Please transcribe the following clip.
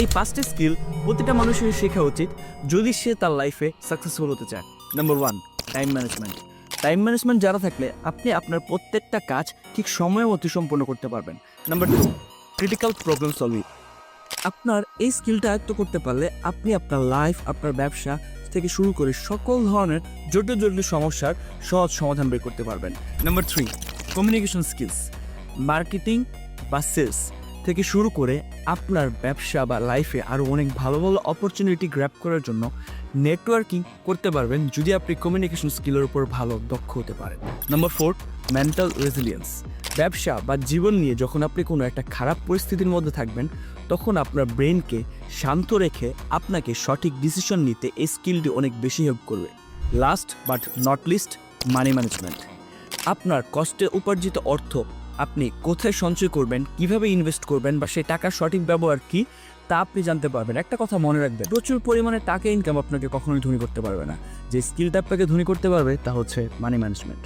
এই 5টি স্কিল প্রতিটা মানুষের শেখা উচিত যদি সে তার লাইফে সাকসেসফুল হতে চায়। Number 1, time management. Time management জানা থাকলে আপনি আপনার প্রত্যেকটা কাজ ঠিক সময় মতো সম্পন্ন করতে পারবেন। Number 2, critical problem solving. আপনার এই স্কিলটা আয়ত্ত করতে পারলে আপনি আপনার লাইফ, আপনার ব্যবসা থেকে শুরু করে সকল ধরনের জটিল সমস্যার সহজ সমাধান বের করতে পারবেন। Number 3, communication skills. মার্কেটিং বা সেলস থেকে শুরু করে আপনার ব্যবসা বা লাইফে আরও অনেক ভালো অপরচুনিটি গ্র্যাব করার জন্য নেটওয়ার্কিং করতে পারবেন যদি আপনি কমিউনিকেশন স্কিলের উপর ভালো দক্ষ হতে পারেন। Number 4, mental resilience. ব্যবসা বা জীবন নিয়ে যখন আপনি কোনো একটা খারাপ পরিস্থিতির মধ্যে থাকবেন তখন আপনার ব্রেনকে শান্ত রেখে আপনাকে সঠিক ডিসিশন নিতে এই স্কিলটি অনেক বেশি হেল্প করবে। Last but not list, money management. আপনার কষ্টে উপার্জিত অর্থ আপনি কোথায় সঞ্চয় করবেন, কিভাবে ইনভেস্ট করবেন বা সেই টাকার সঠিক ব্যবহার কি তা আপনি জানতে পারবেন। একটা কথা মনে রাখবেন, প্রচুর পরিমাণে টাকা ইনকাম আপনাকে কখনোই ধনী করতে পারবে না। যে স্কিলটা আপনাকে ধনী করতে পারবে তা হচ্ছে মানি ম্যানেজমেন্ট।